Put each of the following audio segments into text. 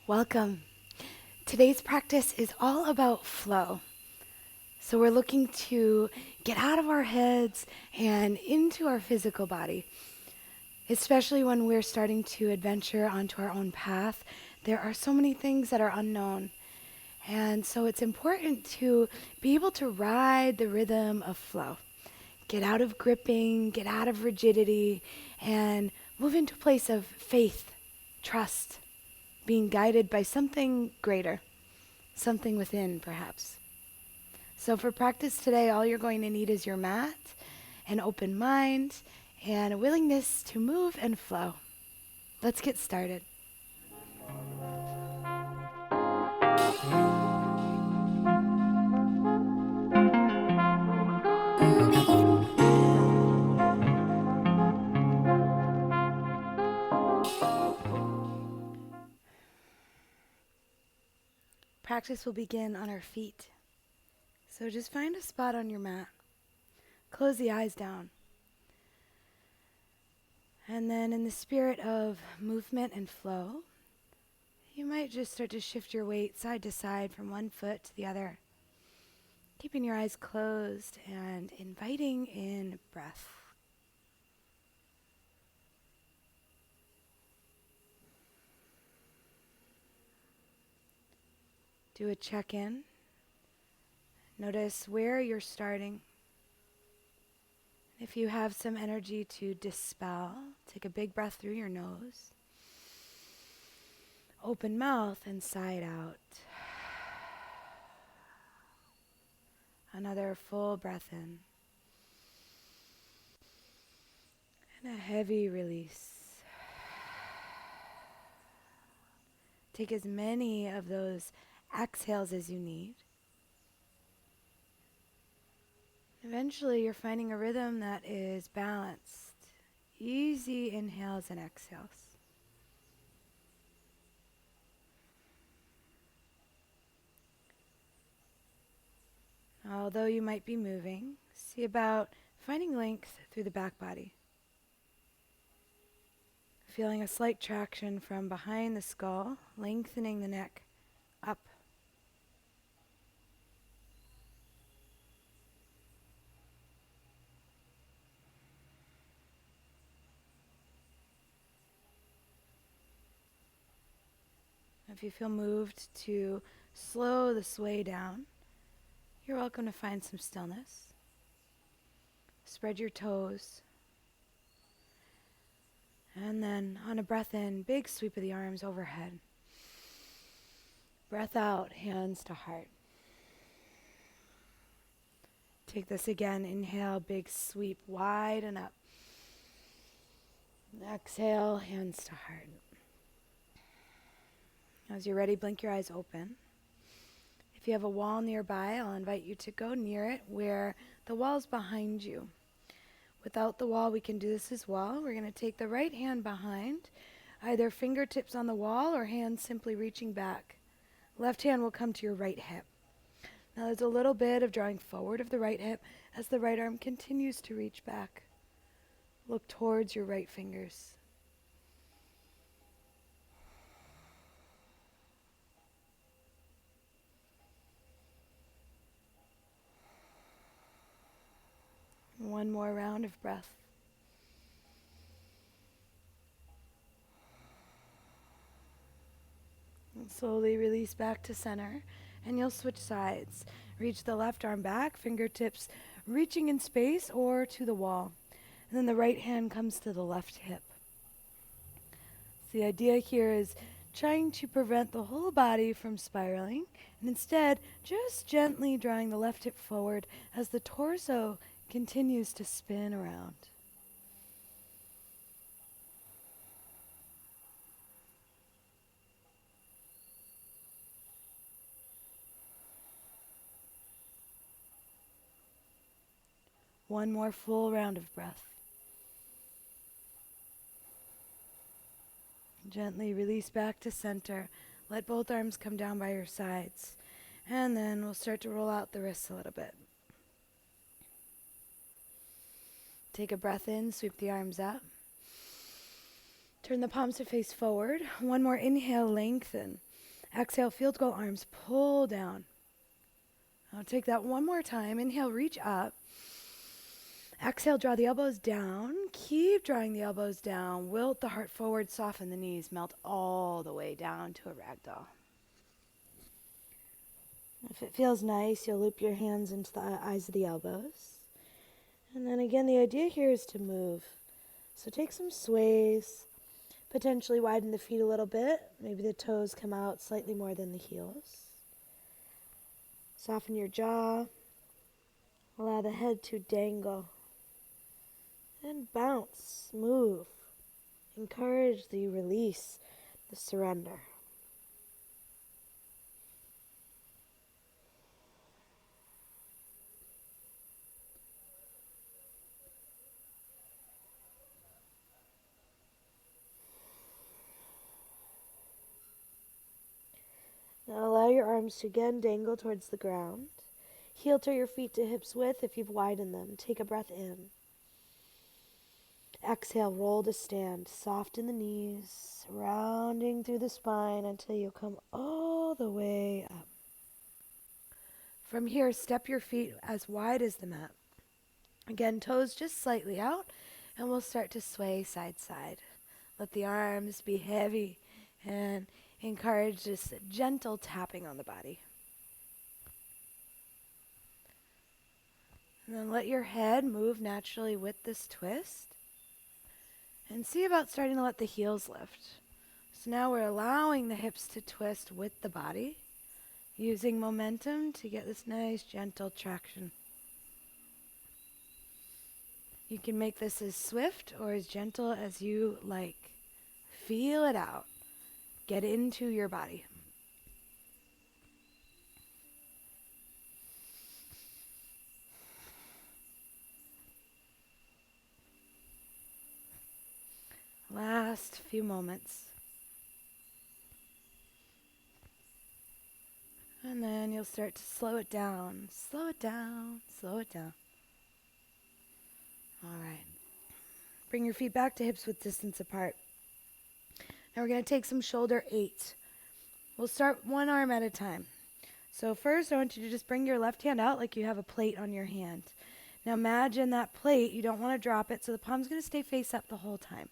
Welcome. Today's practice is all about flow. So we're looking to get out of our heads and into our physical body, especially when we're starting to adventure onto our own path. There are so many things that are unknown. And so it's important to be able to ride the rhythm of flow. Get out of gripping, get out of rigidity, and move into a place of faith, trust, being guided by something greater, something within perhaps. So for practice today, all you're going to need is your mat, an open mind, and a willingness to move and flow. Let's get started. Practice will begin on our feet. So just find a spot on your mat. Close the eyes down. And then in the spirit of movement and flow, you might just start to shift your weight side to side from one foot to the other, keeping your eyes closed and inviting in breath. Do a check-in. Notice where you're starting. If you have some energy to dispel, take a big breath through your nose. Open mouth and sigh it out. Another full breath in. And a heavy release. Take as many of those exhales as you need. Eventually, you're finding a rhythm that is balanced. Easy inhales and exhales. Although you might be moving, see about finding length through the back body. Feeling a slight traction from behind the skull, lengthening the neck up. If you feel moved to slow the sway down, you're welcome to find some stillness. Spread your toes. And then on a breath in, big sweep of the arms overhead. Breath out, hands to heart. Take this again. Inhale, big sweep, wide and up. Exhale, hands to heart. As you're ready, blink your eyes open. If you have a wall nearby, I'll invite you to go near it where the wall's behind you. Without the wall, we can do this as well. We're going to take the right hand behind, either fingertips on the wall or hands simply reaching back. Left hand will come to your right hip. Now there's a little bit of drawing forward of the right hip as the right arm continues to reach back. Look towards your right fingers. One more round of breath. And slowly release back to center, and you'll switch sides. Reach the left arm back, fingertips reaching in space or to the wall. And then the right hand comes to the left hip. So the idea here is trying to prevent the whole body from spiraling, and instead just gently drawing the left hip forward as the torso continues to spin around. One more full round of breath. Gently release back to center. Let both arms come down by your sides. And then we'll start to roll out the wrists a little bit. Take a breath in, sweep the arms up. Turn the palms to face forward. One more inhale, lengthen. Exhale, field goal arms, pull down. I'll take that one more time. Inhale, reach up. Exhale, draw the elbows down. Keep drawing the elbows down. Wilt the heart forward, soften the knees, melt all the way down to a ragdoll. If it feels nice, you'll loop your hands into the eyes of the elbows. And then again, the idea here is to move. So take some sways, potentially widen the feet a little bit. Maybe the toes come out slightly more than the heels. Soften your jaw. Allow the head to dangle. And bounce, move. Encourage the release, the surrender. Now allow your arms to again dangle towards the ground. Heel to your feet to hips width if you've widened them. Take a breath in. Exhale, roll to stand. Soften the knees, rounding through the spine until you come all the way up. From here, step your feet as wide as the mat. Again, toes just slightly out, and we'll start to sway side to side. Let the arms be heavy and encourage just gentle tapping on the body. And then let your head move naturally with this twist. And see about starting to let the heels lift. So now we're allowing the hips to twist with the body, using momentum to get this nice gentle traction. You can make this as swift or as gentle as you like. Feel it out. Get into your body. Last few moments. And then you'll start to slow it down. Slow it down. Slow it down. All right. Bring your feet back to hips width distance apart. Now we're going to take some shoulder 8. We'll start one arm at a time. So first I want you to just bring your left hand out like you have a plate on your hand. Now imagine that plate, you don't want to drop it, so the palm's going to stay face up the whole time.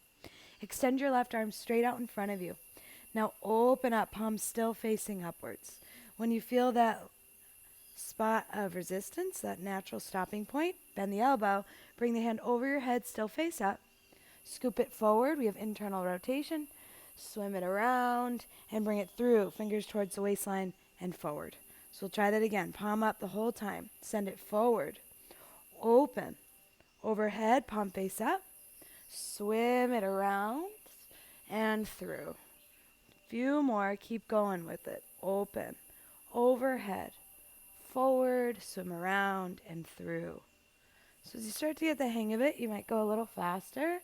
Extend your left arm straight out in front of you. Now open up, palm still facing upwards. When you feel that spot of resistance, that natural stopping point, bend the elbow, bring the hand over your head, still face up. Scoop it forward, we have internal rotation. Swim it around and bring it through, fingers towards the waistline and forward. So we'll try that again. Palm up the whole time. Send it forward. Open. Overhead, palm face up. Swim it around and through. Few more. Keep going with it. Open. Overhead. Forward. Swim around and through. So as you start to get the hang of it, you might go a little faster.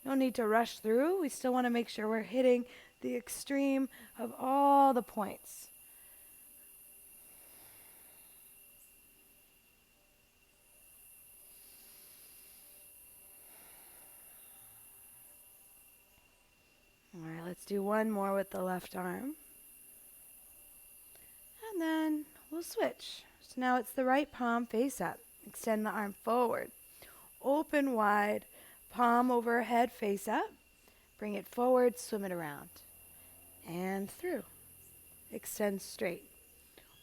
No need to rush through. We still want to make sure we're hitting the extreme of all the points. All right, let's do one more with the left arm. And then we'll switch. So now it's the right palm face up. Extend the arm forward. Open wide. Palm overhead, face up. Bring it forward, swim it around. And through. Extend straight.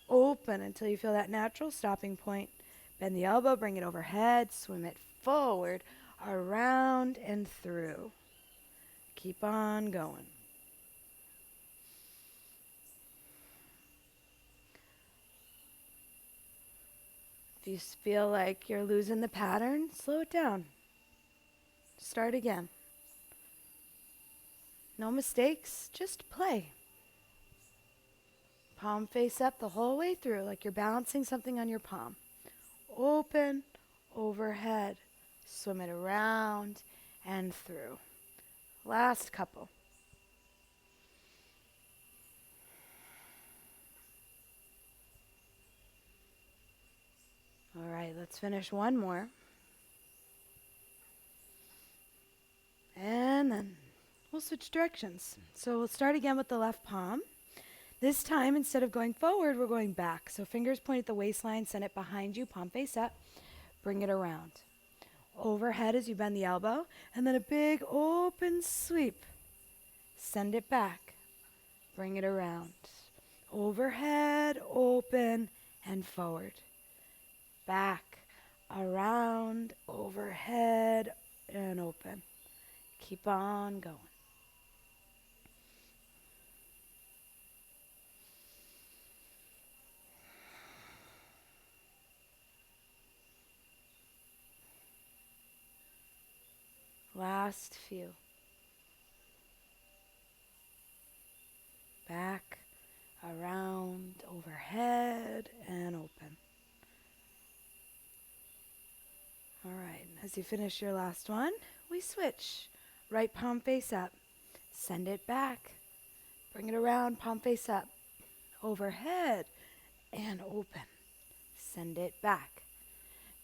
Open until you feel that natural stopping point. Bend the elbow, bring it overhead, swim it forward, around and through. Keep on going. If you feel like you're losing the pattern, slow it down. Start again. No mistakes, just play. Palm face up the whole way through, like you're balancing something on your palm. Open, overhead, swim it around and through. Last couple. All right, let's finish one more. And then we'll switch directions. So we'll start again with the left palm. This time, instead of going forward, we're going back. So fingers point at the waistline, send it behind you, palm face up, bring it around. Overhead as you bend the elbow, and then a big open sweep. Send it back, bring it around. Overhead, open, and forward. Back, around, overhead, and open. Keep on going. Last few. Back, around, overhead, and open. All right, as you finish your last one, we switch. Right palm face up. Send it back. Bring it around, palm face up. Overhead and open. Send it back.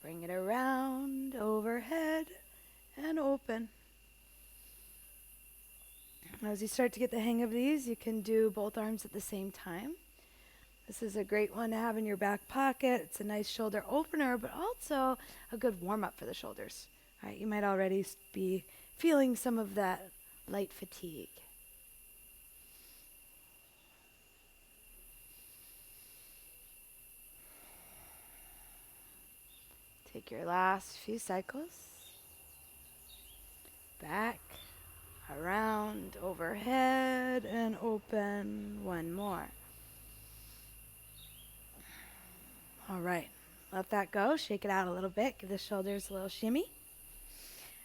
Bring it around, overhead and open. As you start to get the hang of these, you can do both arms at the same time. This is a great one to have in your back pocket. It's a nice shoulder opener, but also a good warm-up for the shoulders. All right, you might already be feeling some of that light fatigue. Take your last few cycles. Back, around, overhead, and open. One more. All right, let that go. Shake it out a little bit. Give the shoulders a little shimmy.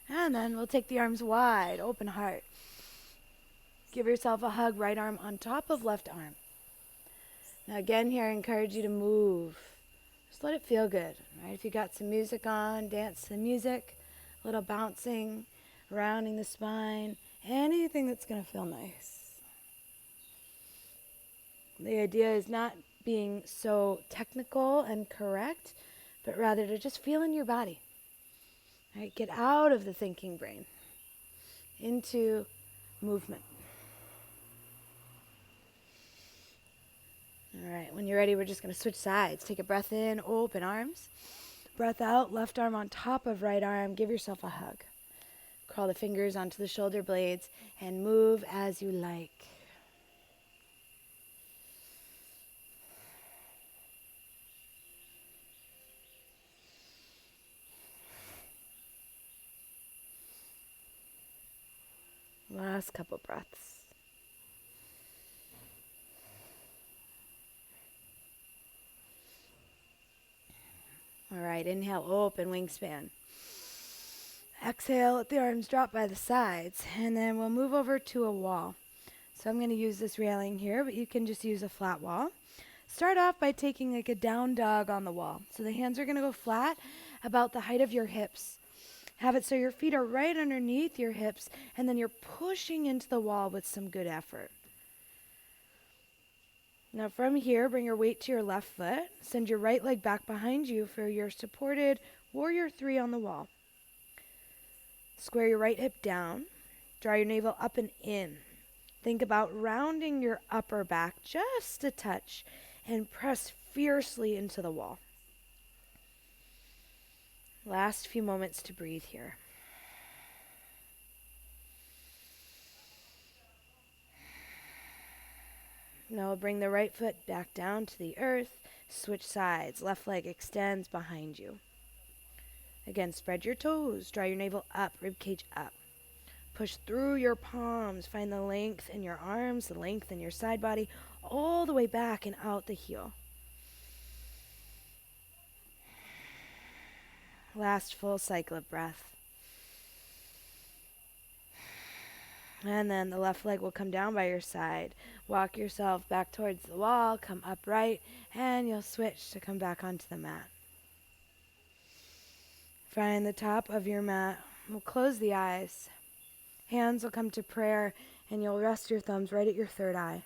And then we'll take the arms wide, open heart. Give yourself a hug, right arm on top of left arm. Now again here, I encourage you to move. Just let it feel good, right? If you got some music on, dance to the music, a little bouncing, rounding the spine, anything that's going to feel nice. The idea is not being so technical and correct, but rather to just feel in your body. Right? Get out of the thinking brain into movement. All right, when you're ready, we're just going to switch sides. Take a breath in, open arms. Breath out, left arm on top of right arm. Give yourself a hug. Crawl the fingers onto the shoulder blades and move as you like. Last couple breaths. All right, inhale, open wingspan. Exhale, let the arms drop by the sides, and then we'll move over to a wall. So I'm going to use this railing here, but you can just use a flat wall. Start off by taking like a down dog on the wall. So the hands are going to go flat about the height of your hips. Have it so your feet are right underneath your hips, and then you're pushing into the wall with some good effort. Now from here, bring your weight to your left foot. Send your right leg back behind you for your supported warrior 3 on the wall. Square your right hip down. Draw your navel up and in. Think about rounding your upper back just a touch and press fiercely into the wall. Last few moments to breathe here. Now we'll bring the right foot back down to the earth. Switch sides. Left leg extends behind you. Again, spread your toes. Draw your navel up, ribcage up. Push through your palms. Find the length in your arms, the length in your side body, all the way back and out the heel. Last full cycle of breath. And then the left leg will come down by your side. Walk yourself back towards the wall, come upright, and you'll switch to come back onto the mat. Find the top of your mat. We'll close the eyes. Hands will come to prayer, and you'll rest your thumbs right at your third eye.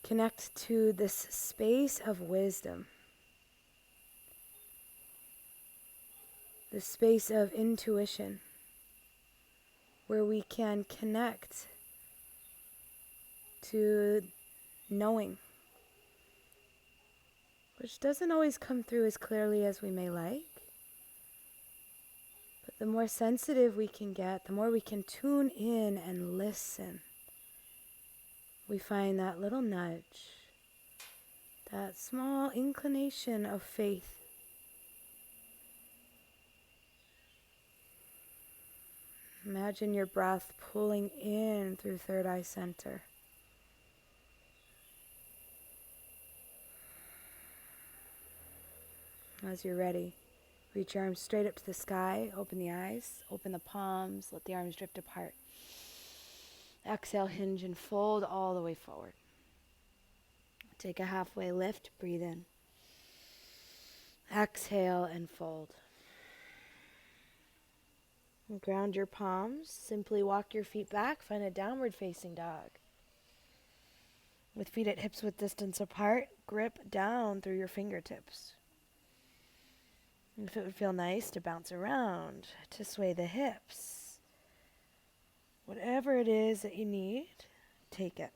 Connect to this space of wisdom. This space of intuition, where we can connect to knowing, which doesn't always come through as clearly as we may like. But the more sensitive we can get, the more we can tune in and listen. We find that little nudge, that small inclination of faith. Imagine your breath pulling in through third eye center. As you're ready, reach your arms straight up to the sky, open the eyes, open the palms, let the arms drift apart. Exhale, hinge and fold all the way forward. Take a halfway lift, breathe in. Exhale and fold. And ground your palms, simply walk your feet back, find a downward facing dog. With feet at hips width distance apart, grip down through your fingertips. If it would feel nice to bounce around, to sway the hips, whatever it is that you need, take it.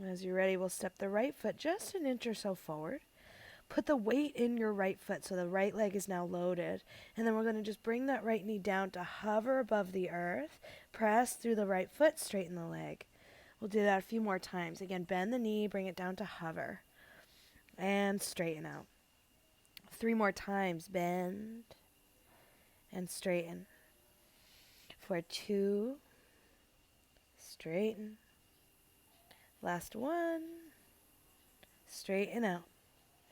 As you're ready, we'll step the right foot just an inch or so forward. Put the weight in your right foot so the right leg is now loaded. And then we're going to just bring that right knee down to hover above the earth. Press through the right foot, straighten the leg. We'll do that a few more times. Again, bend the knee, bring it down to hover. And straighten out. 3 more times. Bend and straighten. For 2, straighten. Last 1, straighten out.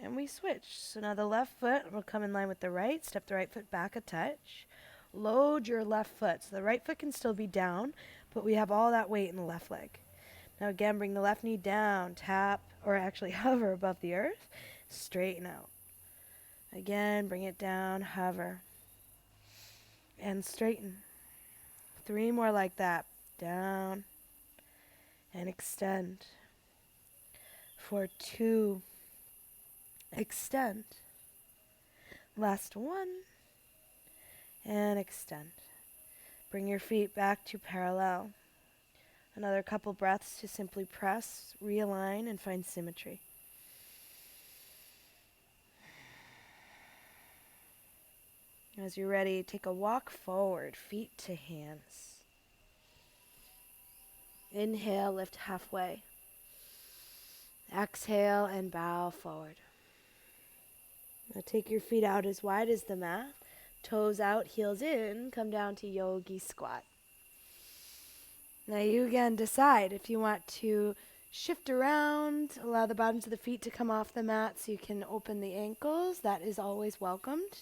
And we switch. So now the left foot will come in line with the right. Step the right foot back a touch. Load your left foot. So the right foot can still be down, but we have all that weight in the left leg. Now again, bring the left knee down. Tap, or actually hover above the earth. Straighten out. Again, bring it down. Hover. And straighten. 3 more like that. Down. And extend. For 2. Extend. Last 1. And extend. Bring your feet back to parallel. Another couple breaths to simply press, realign, and find symmetry. As you're ready, take a walk forward, feet to hands. Inhale, lift halfway. Exhale and bow forward. Now take your feet out as wide as the mat. Toes out, heels in. Come down to yogi squat. Now you again decide if you want to shift around, allow the bottoms of the feet to come off the mat so you can open the ankles. That is always welcomed.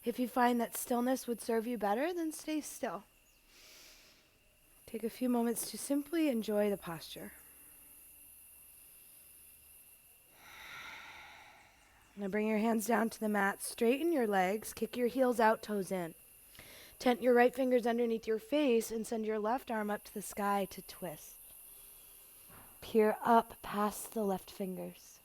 If you find that stillness would serve you better, then stay still. Take a few moments to simply enjoy the posture. Now bring your hands down to the mat, straighten your legs, kick your heels out, toes in. Tent your right fingers underneath your face and send your left arm up to the sky to twist. Peer up past the left fingers.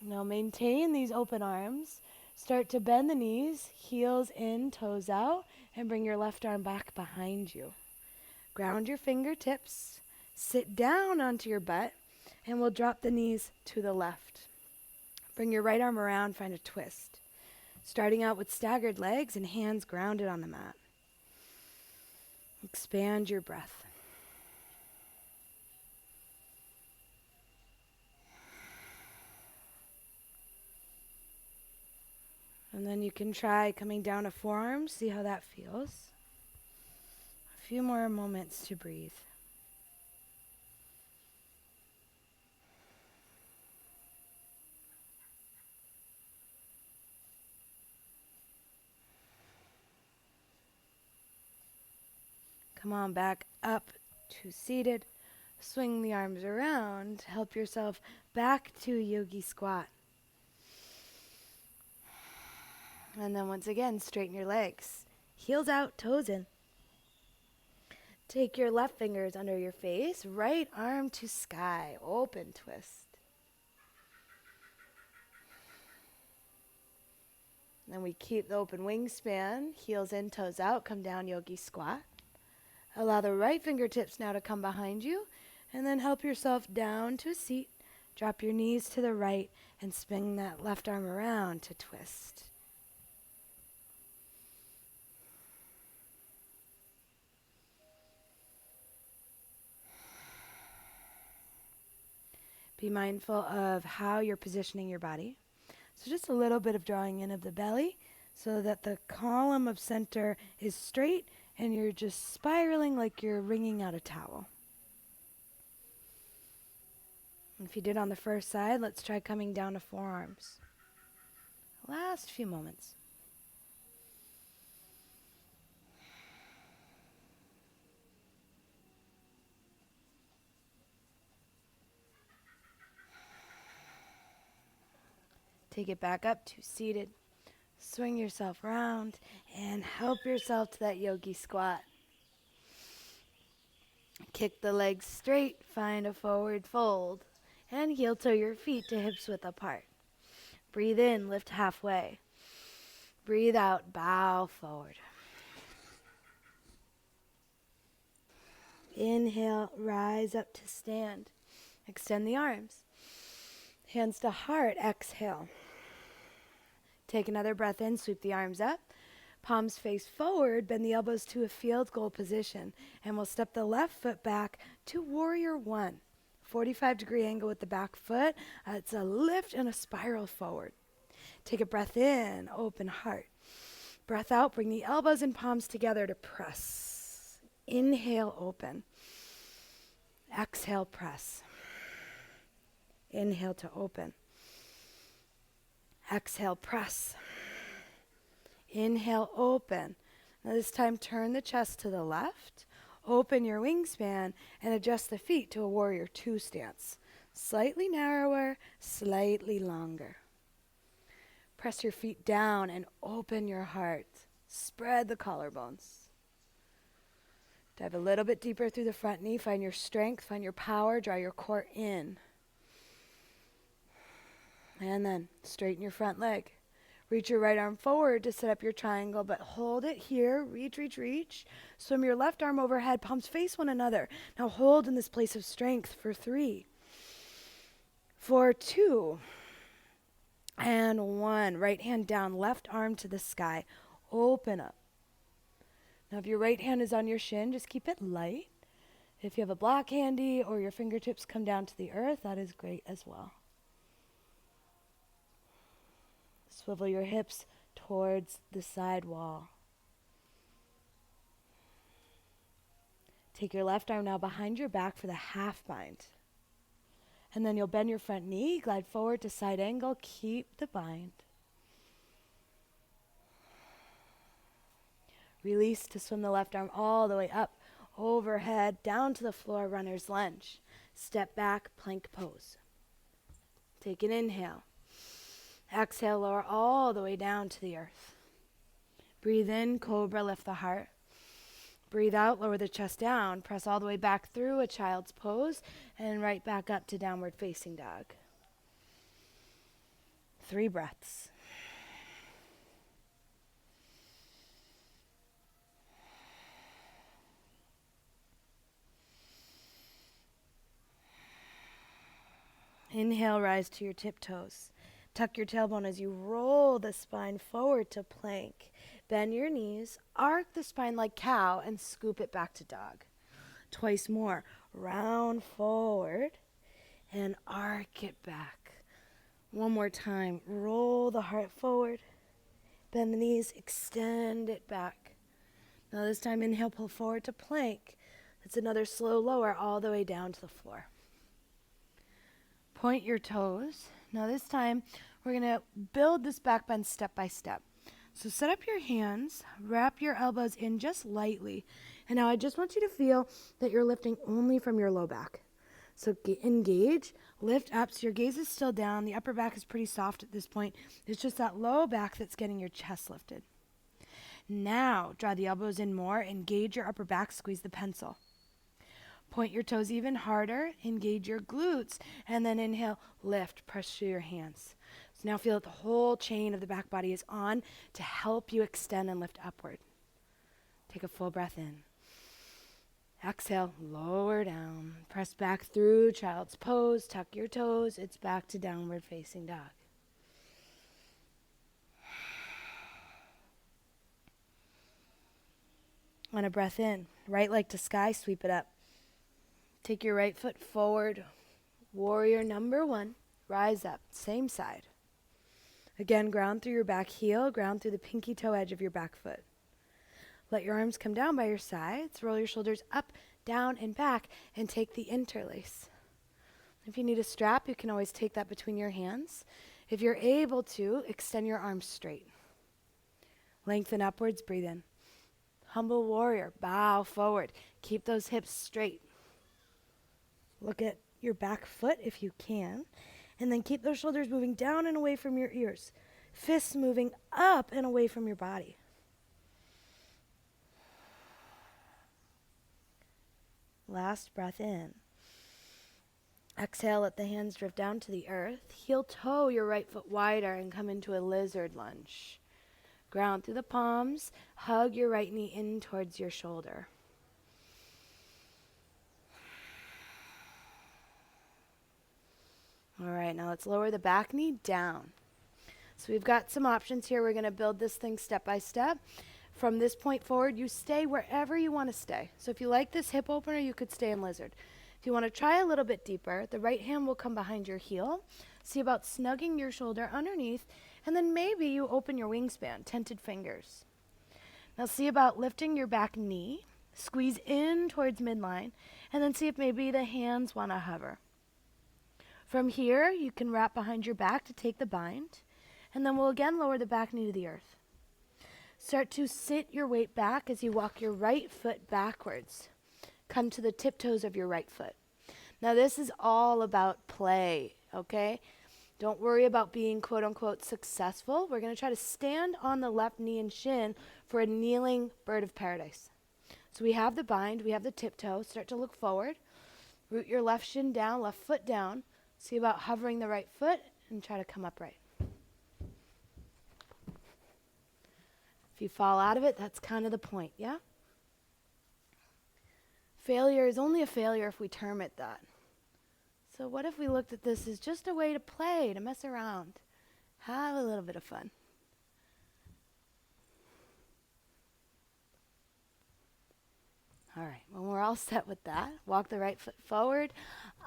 Now maintain these open arms. Start to bend the knees, heels in, toes out, and bring your left arm back behind you. Ground your fingertips, sit down onto your butt, and we'll drop the knees to the left. Bring your right arm around, find a twist. Starting out with staggered legs and hands grounded on the mat. Expand your breath. And then you can try coming down to forearms, see how that feels. A few more moments to breathe. Come on back up to seated. Swing the arms around. Help yourself back to yogi squat. And then once again, straighten your legs. Heels out, toes in. Take your left fingers under your face, right arm to sky, open twist. Then we keep the open wingspan, heels in, toes out, come down, yogi squat. Allow the right fingertips now to come behind you, and then help yourself down to a seat. Drop your knees to the right and spin that left arm around to twist. Be mindful of how you're positioning your body. So just a little bit of drawing in of the belly so that the column of center is straight and you're just spiraling like you're wringing out a towel. If you did on the first side, let's try coming down to forearms. Last few moments. Take it back up to seated. Swing yourself around and help yourself to that yogi squat. Kick the legs straight, find a forward fold, and heel toe your feet to hips width apart. Breathe in, lift halfway. Breathe out, bow forward. Inhale, rise up to stand. Extend the arms. Hands to heart, exhale. Take another breath in, sweep the arms up. Palms face forward, bend the elbows to a field goal position. And we'll step the left foot back to warrior one. 45-degree angle with the back foot. It's a lift and a spiral forward. Take a breath in, open heart. Breath out, bring the elbows and palms together to press. Inhale, open. Exhale, press. Inhale to open. Exhale, press. Inhale, open. Now this time turn the chest to the left, open your wingspan, and adjust the feet to a warrior two stance. Slightly narrower, slightly longer. Press your feet down and open your heart. Spread the collarbones. Dive a little bit deeper through the front knee. Find your strength, find your power, draw your core in. And then straighten your front leg. Reach your right arm forward to set up your triangle, but hold it here. Reach, reach, reach. Swim your left arm overhead, palms face one another. Now hold in this place of strength for 3, for 2, and 1. Right hand down, left arm to the sky. Open up. Now if your right hand is on your shin, just keep it light. If you have a block handy or your fingertips come down to the earth, that is great as well. Swivel your hips towards the side wall. Take your left arm now behind your back for the half bind. And then you'll bend your front knee, glide forward to side angle, keep the bind. Release to swim the left arm all the way up, overhead, down to the floor, runner's lunge. Step back, plank pose. Take an inhale. Exhale, lower all the way down to the earth. Breathe in, cobra, lift the heart. Breathe out, lower the chest down. Press all the way back through a child's pose and right back up to downward facing dog. 3 breaths. Inhale, rise to your tiptoes. Tuck your tailbone as you roll the spine forward to plank. Bend your knees, arc the spine like cow, and scoop it back to dog. Twice more. Round forward and arc it back. One more time. Roll the heart forward. Bend the knees, extend it back. Now this time, inhale, pull forward to plank. That's another slow lower all the way down to the floor. Point your toes. Now this time, we're going to build this back bend step by step. So set up your hands, wrap your elbows in just lightly. And now I just want you to feel that you're lifting only from your low back. So engage, lift up, so your gaze is still down. The upper back is pretty soft at this point. It's just that low back that's getting your chest lifted. Now, draw the elbows in more, engage your upper back, squeeze the pencil. Point your toes even harder, engage your glutes, and then inhale, lift, press through your hands. So now feel that the whole chain of the back body is on to help you extend and lift upward. Take a full breath in. Exhale, lower down. Press back through child's pose, tuck your toes. It's back to downward facing dog. On a breath in, right leg to sky, sweep it up. Take your right foot forward. Warrior number 1. Rise up, same side. Again, ground through your back heel, ground through the pinky toe edge of your back foot. Let your arms come down by your sides. Roll your shoulders up, down, and back, and take the interlace. If you need a strap, you can always take that between your hands. If you're able to, extend your arms straight. Lengthen upwards, breathe in. Humble warrior, bow forward. Keep those hips straight. Look at your back foot if you can, and then keep those shoulders moving down and away from your ears. Fists moving up and away from your body. Last breath in. Exhale, let the hands drift down to the earth. Heel toe your right foot wider and come into a lizard lunge. Ground through the palms. Hug your right knee in towards your shoulder. All right, now let's lower the back knee down. So we've got some options here. We're going to build this thing step by step. From this point forward, you stay wherever you want to stay. So if you like this hip opener, you could stay in lizard. If you want to try a little bit deeper, the right hand will come behind your heel. See about snugging your shoulder underneath, and then maybe you open your wingspan, tented fingers. Now see about lifting your back knee, squeeze in towards midline, and then see if maybe the hands want to hover. From here, you can wrap behind your back to take the bind, and then we'll again lower the back knee to the earth. Start to sit your weight back as you walk your right foot backwards. Come to the tiptoes of your right foot. Now this is all about play, okay? Don't worry about being quote-unquote successful. We're going to try to stand on the left knee and shin for a kneeling bird of paradise. So we have the bind, we have the tiptoe. Start to look forward. Root your left shin down, left foot down. See about hovering the right foot and try to come upright. If you fall out of it, that's kind of the point, yeah? Failure is only a failure if we term it that. So what if we looked at this as just a way to play, to mess around, have a little bit of fun? All right, when we're all set with that, walk the right foot forward,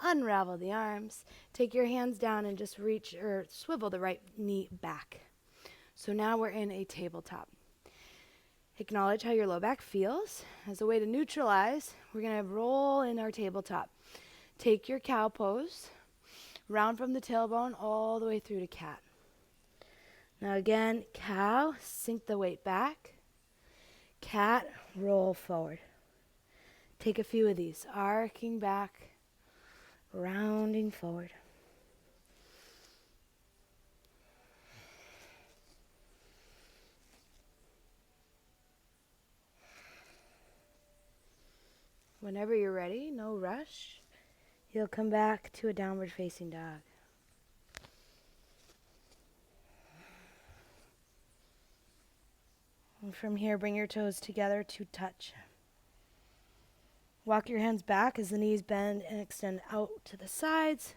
unravel the arms, take your hands down and just reach or swivel the right knee back. So now we're in a tabletop. Acknowledge how your low back feels. As a way to neutralize, we're going to roll in our tabletop. Take your cow pose, round from the tailbone all the way through to cat. Now again, cow, sink the weight back. Cat, roll forward. Take a few of these, arcing back, rounding forward. Whenever you're ready, no rush, you'll come back to a downward facing dog. And from here, bring your toes together to touch. Walk your hands back as the knees bend and extend out to the sides,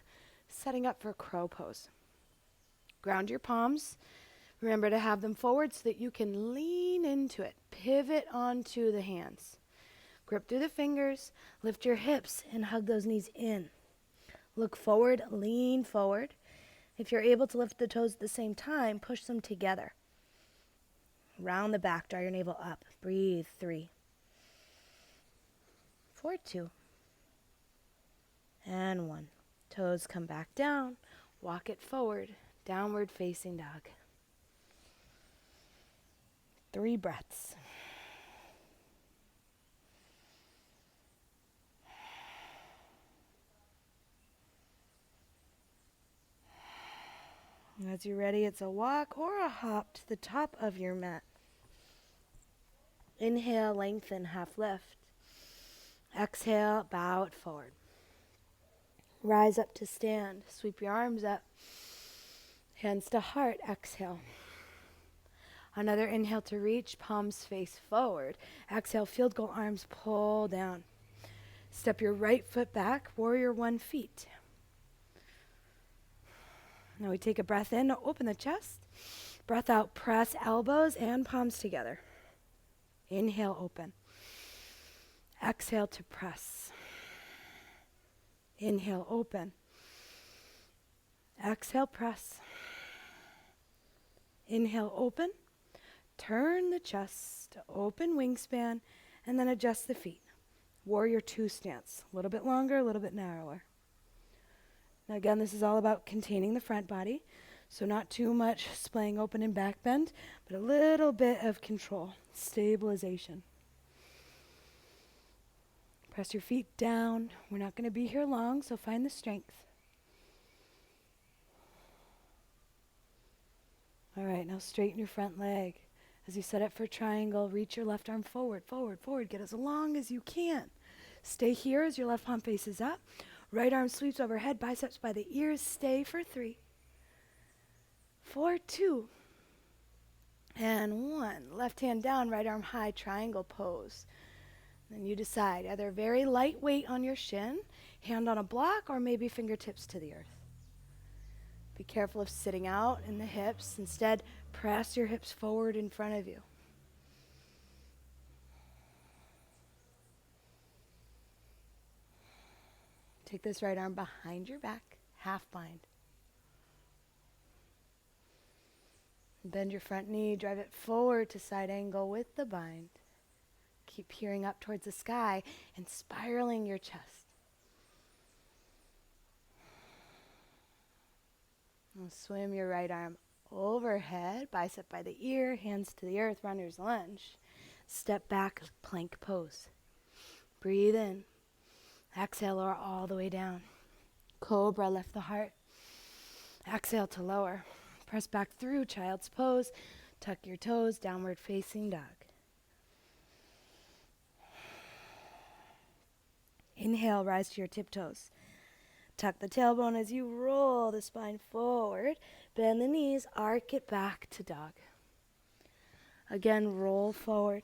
setting up for crow pose. Ground your palms. Remember to have them forward so that you can lean into it. Pivot onto the hands. Grip through the fingers, lift your hips, and hug those knees in. Look forward, lean forward. If you're able to lift the toes at the same time, push them together. Round the back, draw your navel up. Breathe, 3. 4, 2. And 1. Toes come back down. Walk it forward. Downward facing dog. 3 breaths. As you're ready, it's a walk or a hop to the top of your mat. Inhale, lengthen, half lift. Exhale, bow it forward. Rise up to stand. Sweep your arms up. Hands to heart. Exhale. Another inhale to reach, palms face forward. Exhale, field goal arms pull down. Step your right foot back, warrior 1 feet. Now we take a breath in to open the chest. Breath out, press elbows and palms together. Inhale, open. Exhale to press. Inhale, open. Exhale, press. Inhale, open. Turn the chest, open wingspan, and then adjust the feet. Warrior 2 stance. A little bit longer, a little bit narrower. Now again, this is all about containing the front body. So not too much splaying open and back bend, but a little bit of control, stabilization. Press your feet down. We're not going to be here long, so find the strength. All right, now straighten your front leg. As you set it for triangle, reach your left arm forward, forward, forward. Get as long as you can. Stay here as your left palm faces up. Right arm sweeps overhead, biceps by the ears. Stay for 3, 4, 2, and 1. Left hand down, right arm high, triangle pose. Then you decide, either very light weight on your shin, hand on a block, or maybe fingertips to the earth. Be careful of sitting out in the hips. Instead, press your hips forward in front of you. Take this right arm behind your back, half bind. Bend your front knee, drive it forward to side angle with the bind. Keep peering up towards the sky and spiraling your chest. And swim your right arm overhead, bicep by the ear, hands to the earth, runner's lunge. Step back, plank pose. Breathe in. Exhale, lower all the way down. Cobra, lift the heart. Exhale to lower. Press back through, child's pose. Tuck your toes, downward facing dog. Inhale, rise to your tiptoes. Tuck the tailbone as you roll the spine forward. Bend the knees, arc it back to dog. Again, roll forward.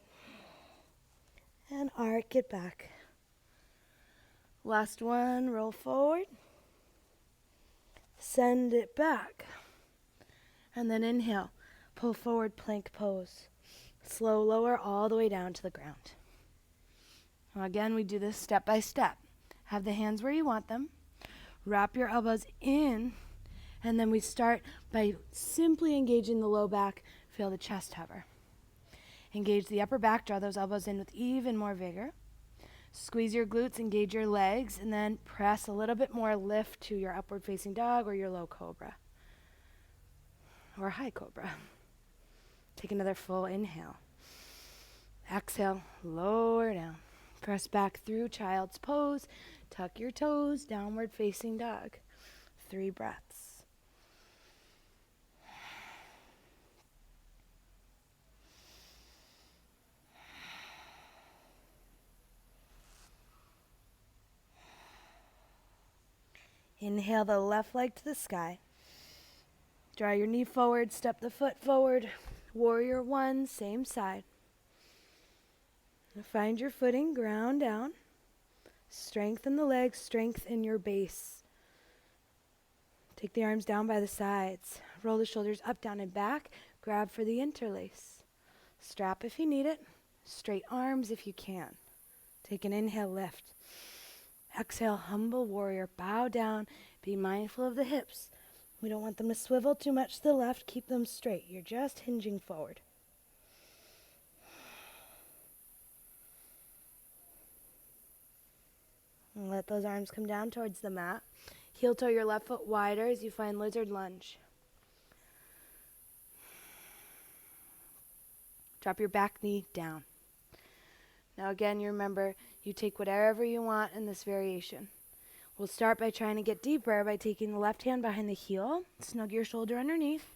And arc it back. Last one, roll forward. Send it back. And then inhale, pull forward, plank pose. Slow lower all the way down to the ground. Now again, we do this step by step. Have the hands where you want them. Wrap your elbows in, and then we start by simply engaging the low back. Feel the chest hover. Engage the upper back, draw those elbows in with even more vigor. Squeeze your glutes, engage your legs, and then press a little bit more lift to your upward facing dog or your low cobra. Or high cobra. Take another full inhale. Exhale, lower down. Press back through child's pose. Tuck your toes, downward facing dog. 3 breaths. Inhale the left leg to the sky. Draw your knee forward, step the foot forward. Warrior 1, same side. Find your footing, ground down. Strengthen the legs, strengthen your base. Take the arms down by the sides. Roll the shoulders up, down, and back. Grab for the interlace. Strap if you need it. Straight arms if you can. Take an inhale, lift. Exhale, humble warrior. Bow down. Be mindful of the hips. We don't want them to swivel too much to the left. Keep them straight. You're just hinging forward. And let those arms come down towards the mat. Heel toe your left foot wider as you find lizard lunge. Drop your back knee down. Now again, you remember, you take whatever you want in this variation. We'll start by trying to get deeper by taking the left hand behind the heel. Snug your shoulder underneath.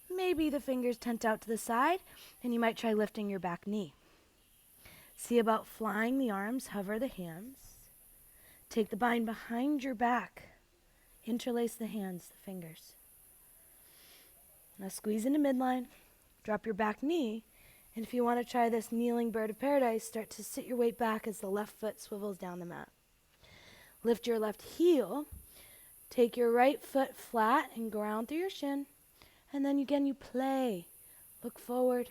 Maybe the fingers tent out to the side, and you might try lifting your back knee. See about flying the arms, hover the hands. Take the bind behind your back. Interlace the hands, the fingers. Now squeeze into midline. Drop your back knee. And if you want to try this kneeling bird of paradise, start to sit your weight back as the left foot swivels down the mat. Lift your left heel. Take your right foot flat and ground through your shin. And then again, you play. Look forward.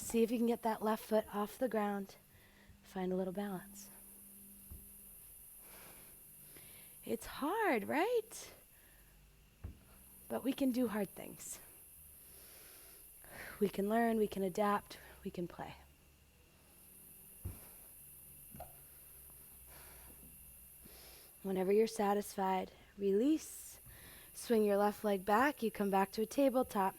See if you can get that left foot off the ground. Find a little balance. It's hard, right? But we can do hard things. We can learn, we can adapt, we can play. Whenever you're satisfied, release. Swing your left leg back, you come back to a tabletop.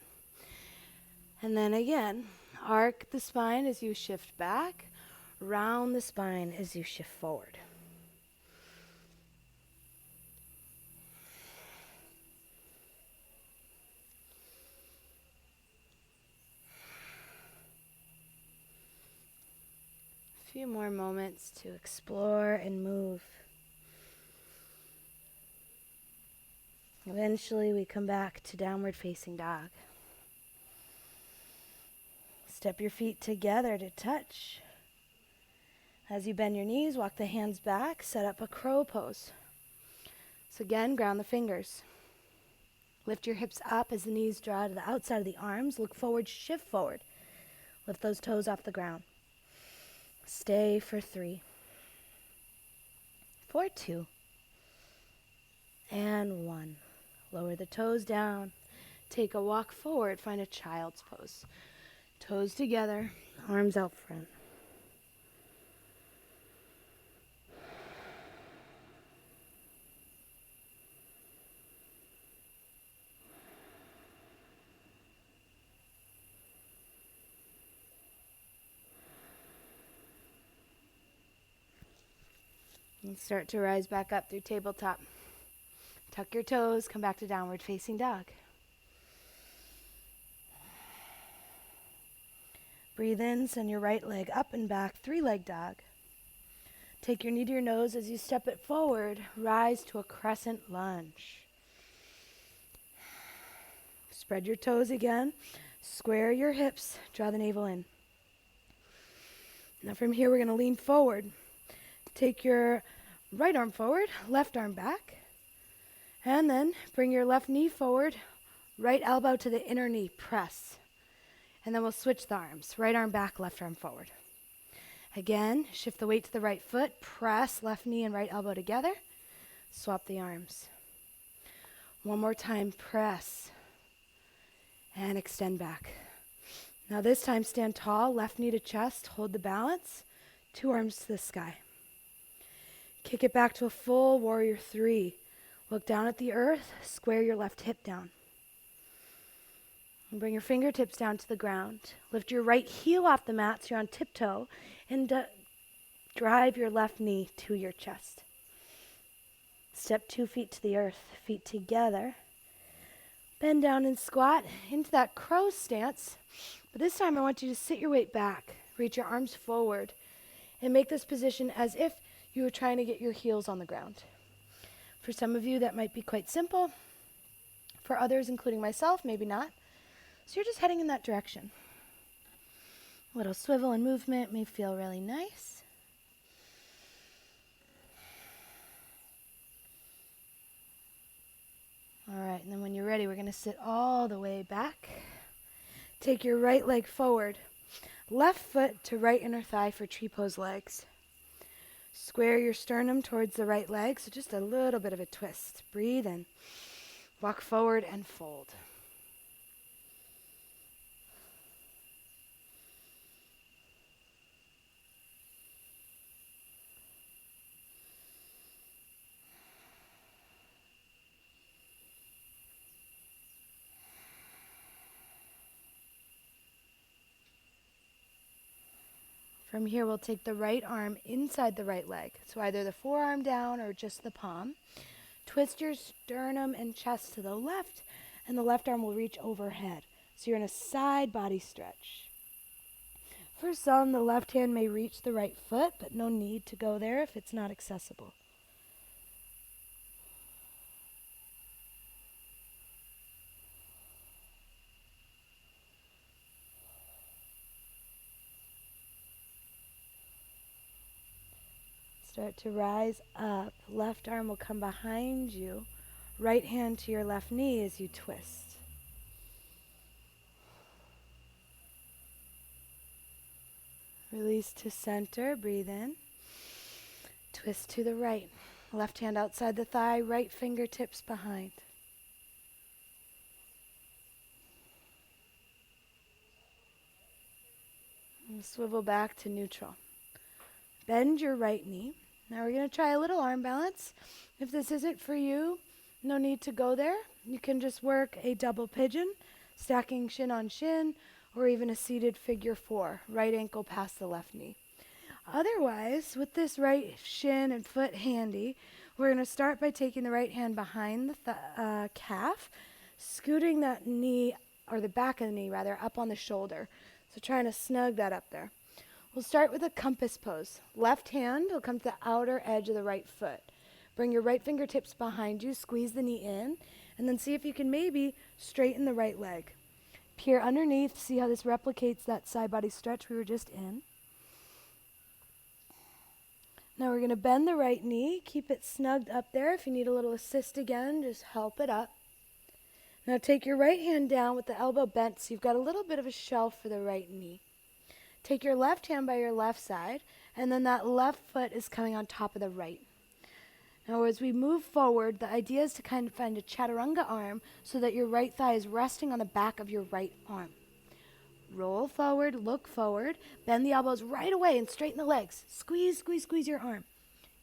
And then again, arc the spine as you shift back, round the spine as you shift forward. A few more moments to explore and move. Eventually we come back to downward facing dog. Step your feet together to touch. As you bend your knees, walk the hands back, set up a crow pose. So again, ground the fingers. Lift your hips up as the knees draw to the outside of the arms. Look forward, shift forward. Lift those toes off the ground. Stay for 3, for 2, and 1. Lower the toes down. Take a walk forward. Find a child's pose. Toes together, arms out front. And start to rise back up through tabletop. Tuck your toes, come back to downward facing dog. Breathe in, send your right leg up and back, 3-leg dog. Take your knee to your nose as you step it forward. Rise to a crescent lunge. Spread your toes again. Square your hips. Draw the navel in. Now from here, we're going to lean forward. Take your right arm forward, left arm back. And then bring your left knee forward, right elbow to the inner knee. Press. And then we'll switch the arms. Right arm back, left arm forward. Again, shift the weight to the right foot. Press left knee and right elbow together. Swap the arms. One more time, press. And extend back. Now this time, stand tall, left knee to chest. Hold the balance. 2 arms to the sky. Kick it back to a full warrior 3. Look down at the earth. Square your left hip down. And bring your fingertips down to the ground. Lift your right heel off the mat so you're on tiptoe. And drive your left knee to your chest. Step 2 feet to the earth. Feet together. Bend down and squat into that crow stance. But this time I want you to sit your weight back. Reach your arms forward. And make this position as if you were trying to get your heels on the ground. For some of you, that might be quite simple. For others, including myself, maybe not. So you're just heading in that direction. A little swivel and movement may feel really nice. All right, and then when you're ready, we're going to sit all the way back. Take your right leg forward. Left foot to right inner thigh for tree pose legs. Square your sternum towards the right leg, so just a little bit of a twist. Breathe in. Walk forward and fold. From here, we'll take the right arm inside the right leg. So either the forearm down or just the palm. Twist your sternum and chest to the left, and the left arm will reach overhead. So you're in a side body stretch. For some, the left hand may reach the right foot, but no need to go there if it's not accessible. Start to rise up. Left arm will come behind you. Right hand to your left knee as you twist. Release to center. Breathe in. Twist to the right. Left hand outside the thigh, right fingertips behind. And swivel back to neutral. Bend your right knee. Now we're going to try a little arm balance. If this isn't for you, no need to go there. You can just work a double pigeon, stacking shin on shin, or even a seated figure 4, right ankle past the left knee. Otherwise, with this right shin and foot handy, we're going to start by taking the right hand behind the calf, scooting that knee, or the back of the knee rather, up on the shoulder. So trying to snug that up there. We'll start with a compass pose. Left hand will come to the outer edge of the right foot. Bring your right fingertips behind you, squeeze the knee in, and then see if you can maybe straighten the right leg. Peer underneath, see how this replicates that side body stretch we were just in. Now we're going to bend the right knee, keep it snugged up there. If you need a little assist again, just help it up. Now take your right hand down with the elbow bent so you've got a little bit of a shelf for the right knee. Take your left hand by your left side, and then that left foot is coming on top of the right. Now as we move forward, the idea is to kind of find a chaturanga arm so that your right thigh is resting on the back of your right arm. Roll forward, look forward, bend the elbows right away and straighten the legs. Squeeze, squeeze, squeeze your arm.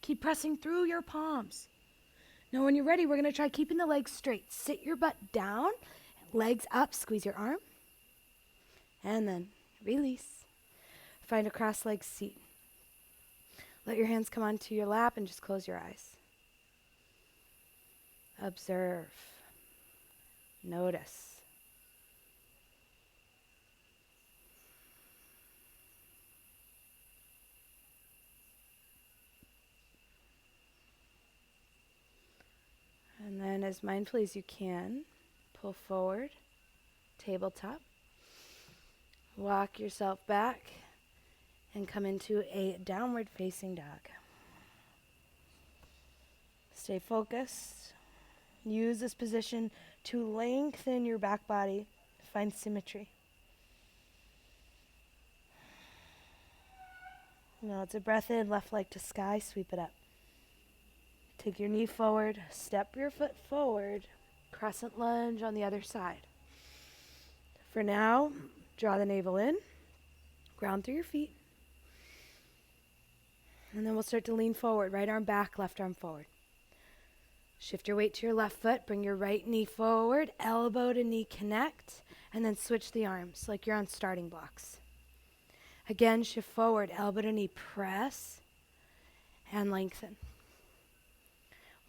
Keep pressing through your palms. Now when you're ready, we're going to try keeping the legs straight. Sit your butt down, legs up, squeeze your arm, and then release. Find a cross-legged seat. Let your hands come onto your lap and just close your eyes. Observe. Notice. And then as mindfully as you can, pull forward, tabletop. Walk yourself back and come into a downward facing dog. Stay focused. Use this position to lengthen your back body, find symmetry. Now it's a breath in, left leg to sky, sweep it up. Take your knee forward, step your foot forward, crescent lunge on the other side. For now, draw the navel in, ground through your feet. And then we'll start to lean forward, right arm back, left arm forward. Shift your weight to your left foot, bring your right knee forward, elbow to knee connect, and then switch the arms like you're on starting blocks. Again, shift forward, elbow to knee, press, and lengthen.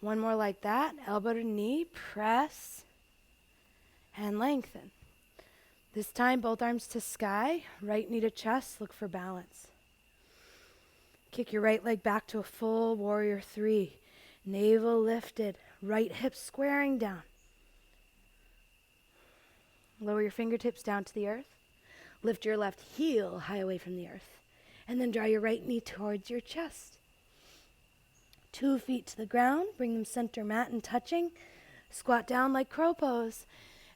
One more like that, elbow to knee, press, and lengthen. This time, both arms to sky, right knee to chest, look for balance. Kick your right leg back to a full warrior 3. Navel lifted, right hip squaring down. Lower your fingertips down to the earth. Lift your left heel high away from the earth. And then draw your right knee towards your chest. 2 feet to the ground, bring them center mat and touching. Squat down like crow pose.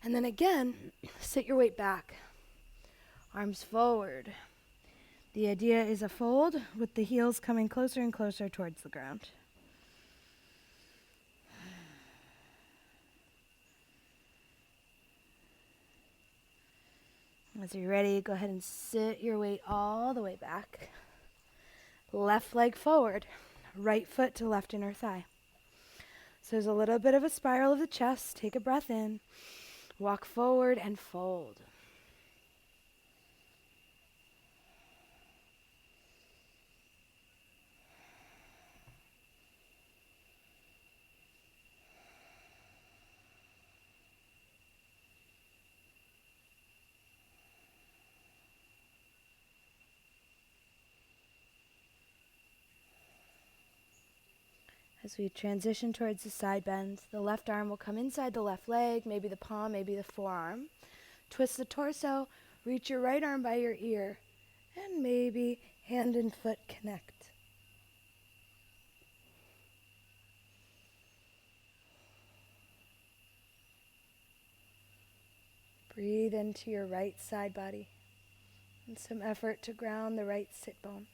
And then again, sit your weight back. Arms forward. The idea is a fold with the heels coming closer and closer towards the ground. As you're ready, go ahead and sit your weight all the way back. Left leg forward, right foot to left inner thigh. So there's a little bit of a spiral of the chest. Take a breath in. Walk forward and fold. As we transition towards the side bend, the left arm will come inside the left leg, maybe the palm, maybe the forearm. Twist the torso, reach your right arm by your ear, and maybe hand and foot connect. Breathe into your right side body and some effort to ground the right sit bone.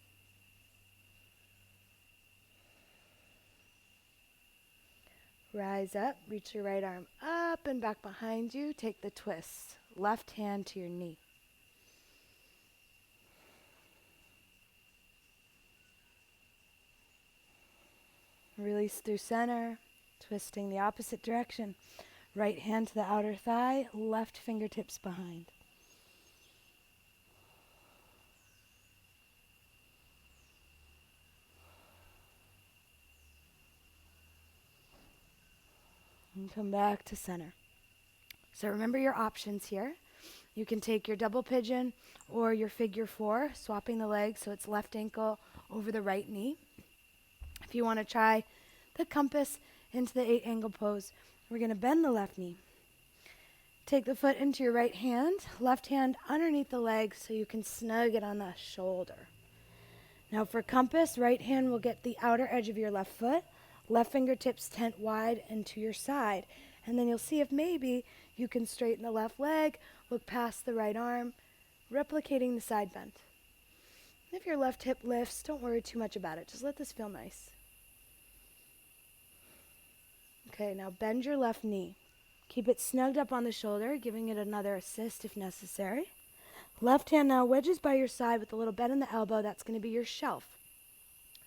Rise up, reach your right arm up and back behind you. Take the twist. Left hand to your knee. Release through center, twisting the opposite direction. Right hand to the outer thigh, left fingertips behind. And come back to center. So remember your options here. You can take your double pigeon or your figure four, swapping the legs so it's left ankle over the right knee. If you want to try the compass into the 8-angle pose, we're going to bend the left knee. Take the foot into your right hand, left hand underneath the leg so you can snug it on the shoulder. Now for compass, right hand will get the outer edge of your left foot, left fingertips tent wide and to your side. And then you'll see if maybe you can straighten the left leg, look past the right arm, replicating the side bend. If your left hip lifts, don't worry too much about it. Just let this feel nice. Okay, now bend your left knee. Keep it snugged up on the shoulder, giving it another assist if necessary. Left hand now wedges by your side with a little bend in the elbow. That's going to be your shelf.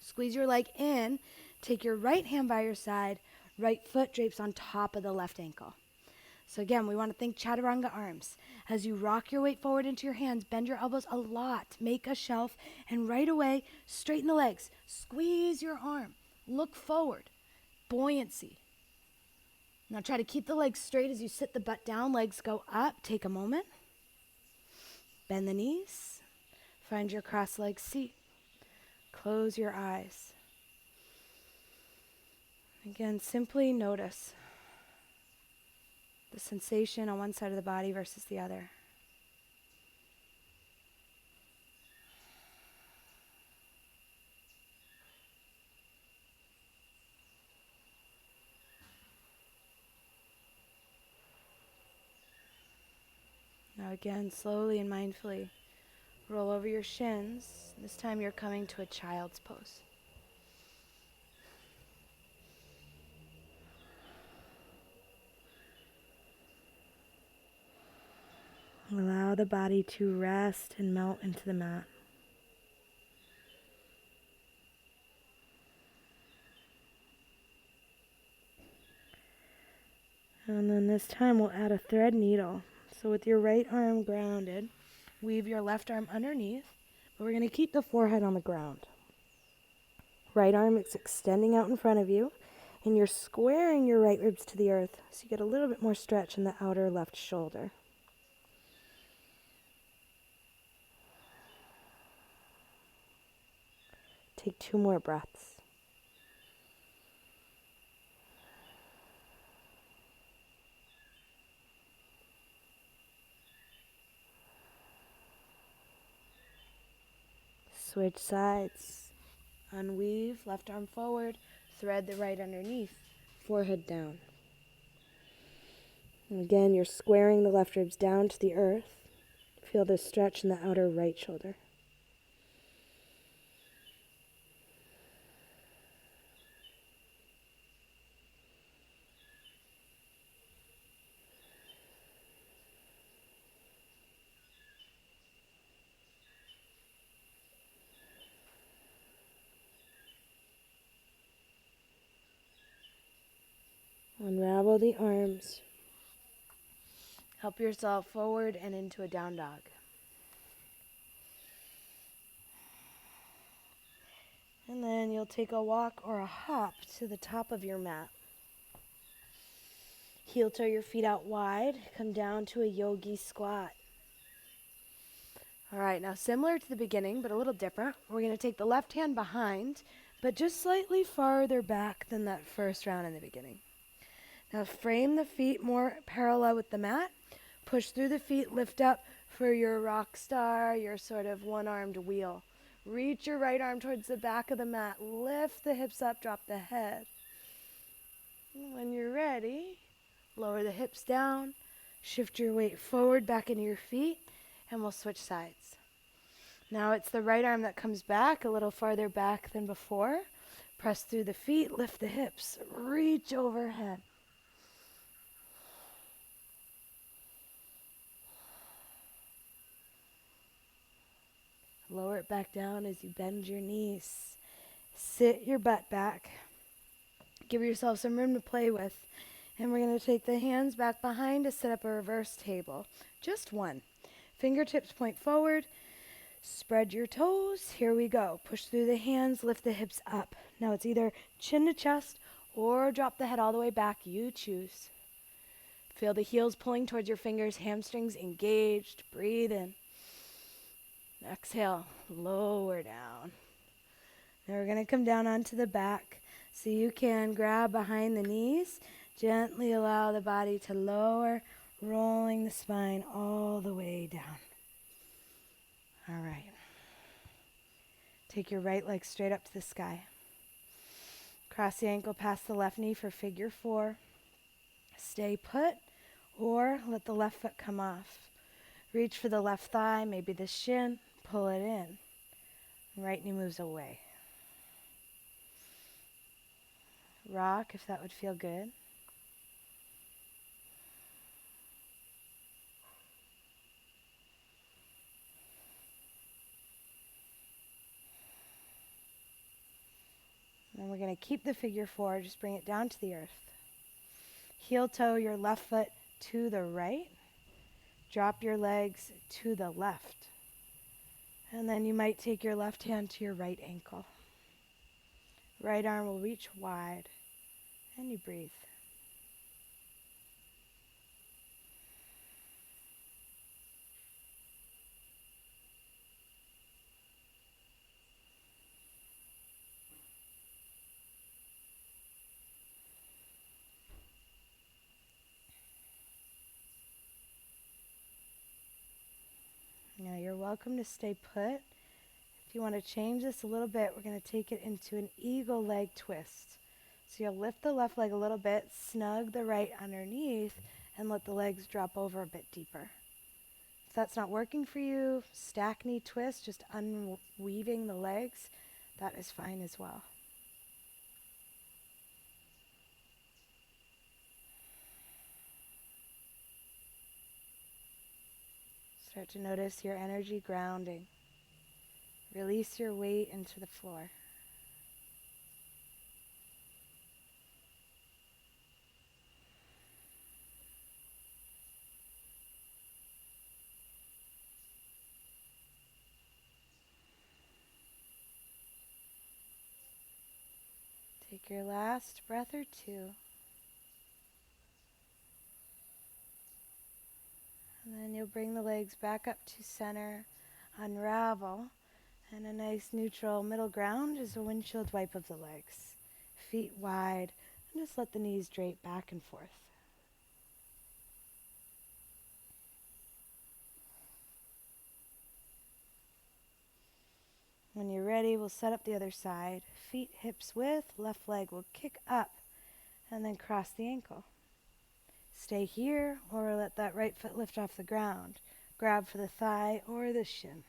Squeeze your leg in. Take your right hand by your side. Right foot drapes on top of the left ankle. So again, we want to think chaturanga arms. As you rock your weight forward into your hands, bend your elbows a lot. Make a shelf, and right away, straighten the legs. Squeeze your arm. Look forward. Buoyancy. Now try to keep the legs straight as you sit the butt down. Legs go up. Take a moment. Bend the knees. Find your cross-legged seat. Close your eyes. Again, simply notice the sensation on one side of the body versus the other. Now again, slowly and mindfully, roll over your shins. This time you're coming to a child's pose. Allow the body to rest and melt into the mat. And then this time we'll add a thread needle. So with your right arm grounded, weave your left arm underneath, but we're going to keep the forehead on the ground. Right arm is extending out in front of you, and you're squaring your right ribs to the earth so you get a little bit more stretch in the outer left shoulder. Take 2 more breaths. Switch sides. Unweave, left arm forward, thread the right underneath, forehead down. And again, you're squaring the left ribs down to the earth. Feel the stretch in the outer right shoulder. Unravel the arms. Help yourself forward and into a down dog. And then you'll take a walk or a hop to the top of your mat. Heel toe your feet out wide. Come down to a yogi squat. All right, now similar to the beginning, but a little different. We're going to take the left hand behind, but just slightly farther back than that first round in the beginning. Now frame the feet more parallel with the mat. Push through the feet, lift up for your rock star, your sort of one-armed wheel. Reach your right arm towards the back of the mat. Lift the hips up, drop the head. When you're ready, lower the hips down, shift your weight forward back into your feet, and we'll switch sides. Now it's the right arm that comes back, a little farther back than before. Press through the feet, lift the hips, reach overhead. Lower it back down as you bend your knees. Sit your butt back. Give yourself some room to play with. And we're going to take the hands back behind to set up a reverse table. Just one. Fingertips point forward. Spread your toes. Here we go. Push through the hands, lift the hips up. Now it's either chin to chest or drop the head all the way back. You choose. Feel the heels pulling towards your fingers, hamstrings engaged. Breathe in. Exhale, lower down. Now we're going to come down onto the back. So you can grab behind the knees. Gently allow the body to lower, rolling the spine all the way down. All right. Take your right leg straight up to the sky. Cross the ankle past the left knee for figure 4. Stay put or let the left foot come off. Reach for the left thigh, maybe the shin. Pull it in. Right knee moves away. Rock if that would feel good. And we're going to keep the figure 4, just bring it down to the earth. Heel toe your left foot to the right. Drop your legs to the left. And then you might take your left hand to your right ankle. Right arm will reach wide. And you breathe. Now you're welcome to stay put. If you want to change this a little bit, we're going to take it into an eagle leg twist. So you'll lift the left leg a little bit, snug the right underneath, and let the legs drop over a bit deeper. If that's not working for you, stack knee twist, just unweaving the legs, that is fine as well. Start to notice your energy grounding. Release your weight into the floor. Take your last breath or two. And then you'll bring the legs back up to center, unravel, and a nice neutral middle ground is a windshield wipe of the legs. Feet wide, and just let the knees drape back and forth. When you're ready, we'll set up the other side. Feet hips width, left leg will kick up, and then cross the ankle. Stay here, or let that right foot lift off the ground. Grab for the thigh or the shin.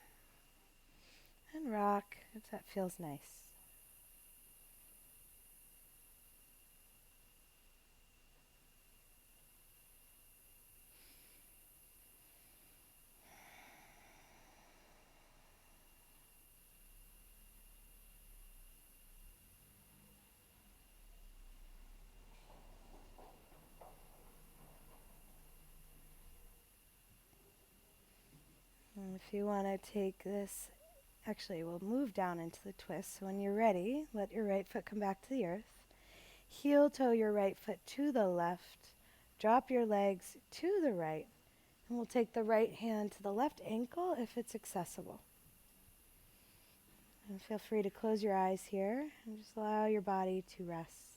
And rock if that feels nice. And if you want to take this, actually we'll move down into the twist. So when you're ready, let your right foot come back to the earth. Heel toe your right foot to the left. Drop your legs to the right. And we'll take the right hand to the left ankle if it's accessible. And feel free to close your eyes here and just allow your body to rest.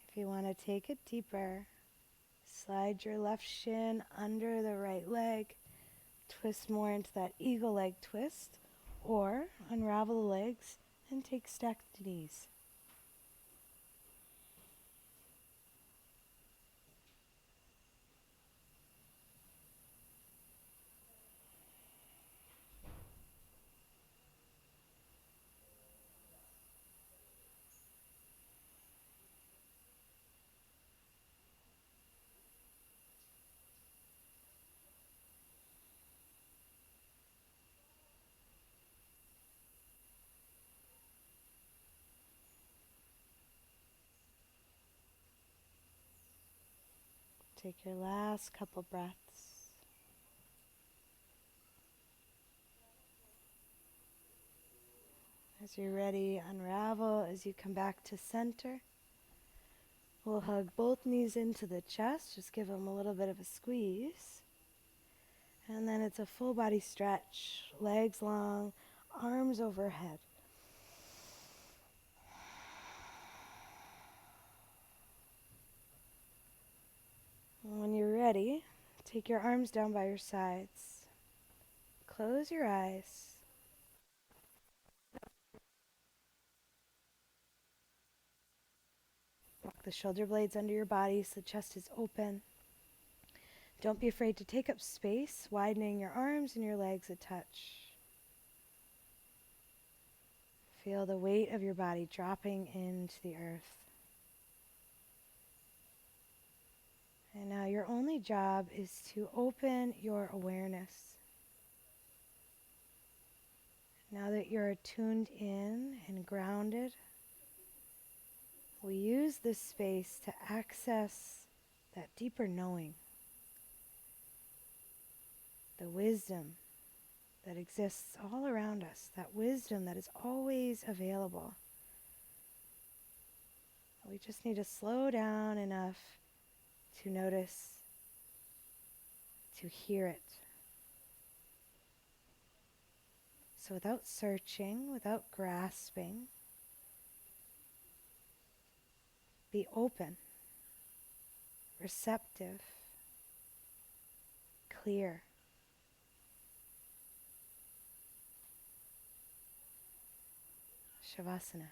If you want to take it deeper, slide your left shin under the right leg, twist more into that eagle leg twist, or unravel the legs and take stacked knees. Take your last couple breaths. As you're ready, unravel as you come back to center. We'll hug both knees into the chest, just give them a little bit of a squeeze. And then it's a full body stretch, legs long, arms overhead. And when you're ready, take your arms down by your sides. Close your eyes. Walk the shoulder blades under your body so the chest is open. Don't be afraid to take up space, widening your arms and your legs a touch. Feel the weight of your body dropping into the earth. And now your only job is to open your awareness. Now that you're tuned in and grounded, we use this space to access that deeper knowing, the wisdom that exists all around us, that wisdom that is always available. We just need to slow down enough to notice, to hear it. So without searching, without grasping, be open, receptive, clear. Shavasana.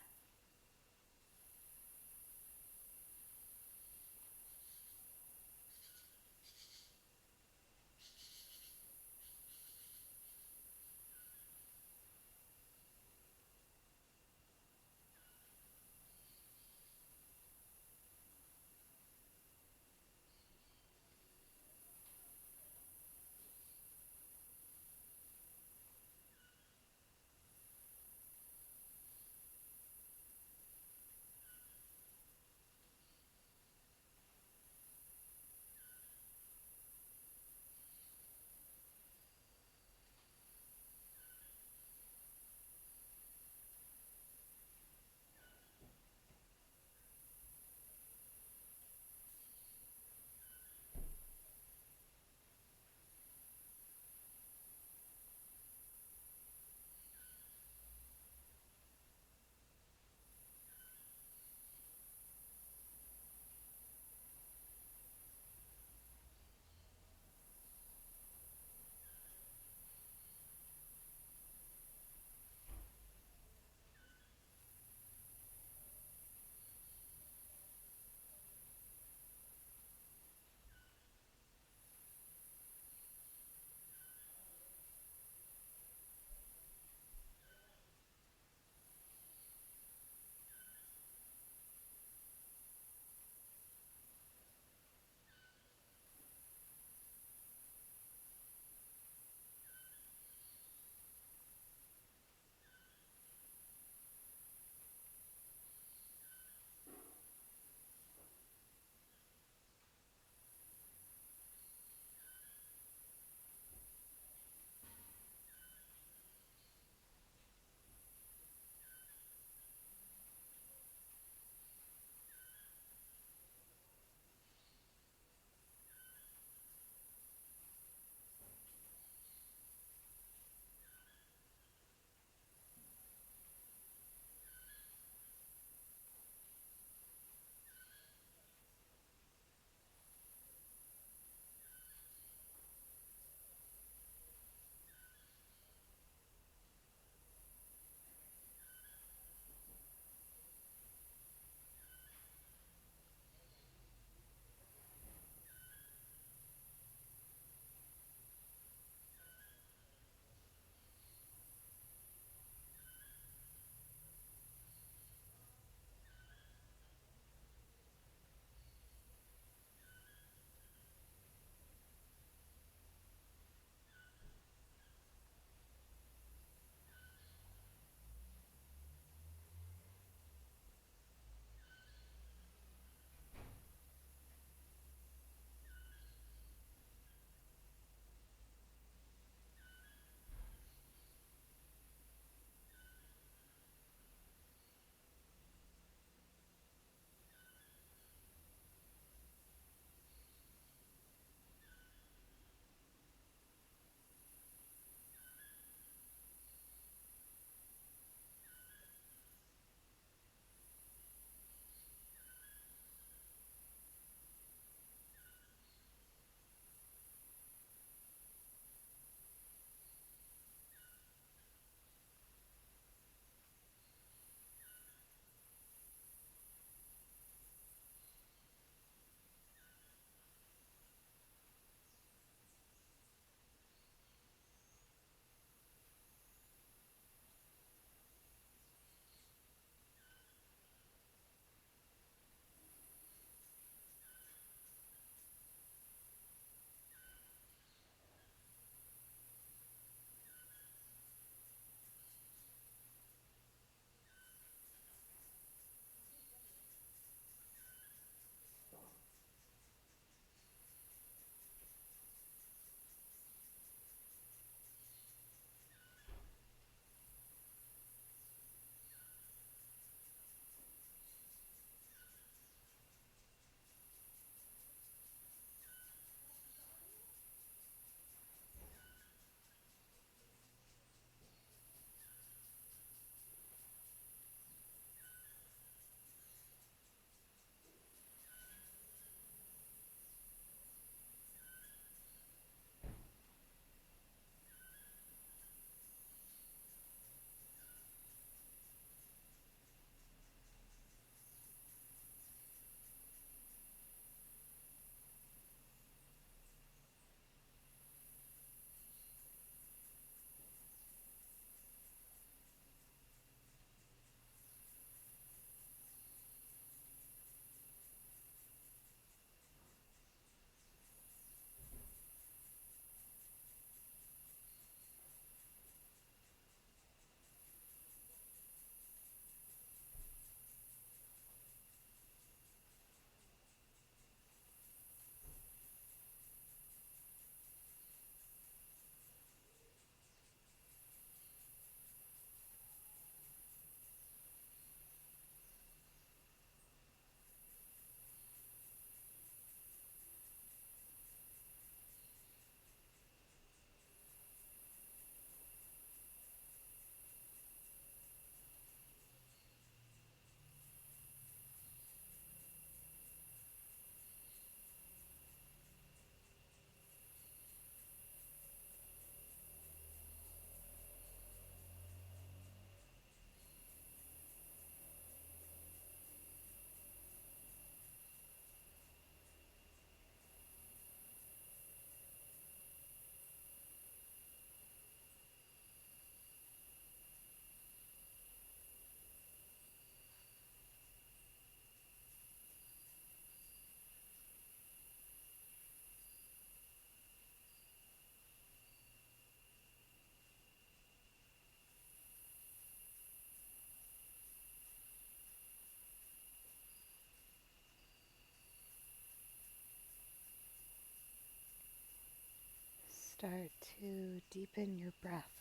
start to deepen your breath.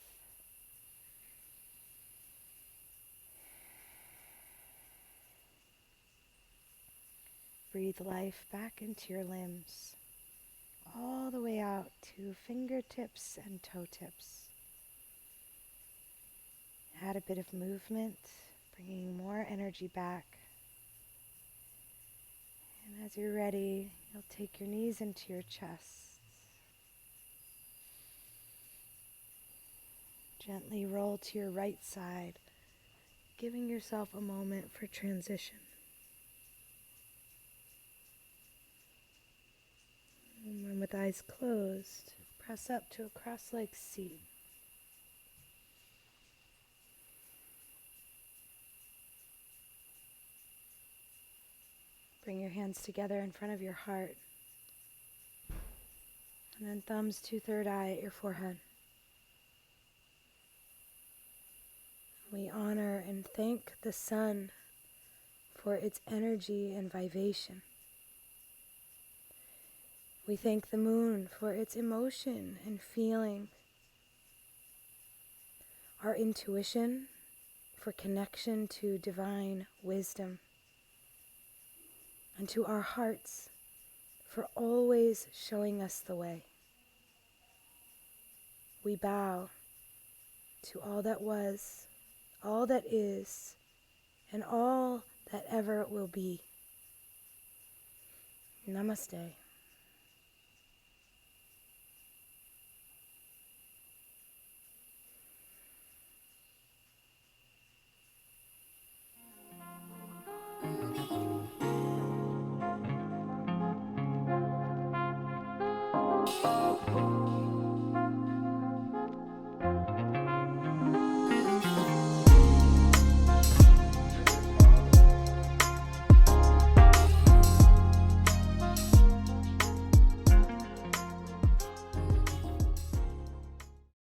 Breathe life back into your limbs, all the way out to fingertips and toe tips. Add a bit of movement, bringing more energy back. And as you're ready, you'll take your knees into your chest. Gently roll to your right side, giving yourself a moment for transition. And with eyes closed, press up to a cross-legged seat. Bring your hands together in front of your heart. And then thumbs to third eye at your forehead. We honor and thank the sun for its energy and vibration. We thank the moon for its emotion and feeling. Our intuition for connection to divine wisdom. And to our hearts for always showing us the way. We bow to all that was, all that is, and all that ever will be. Namaste.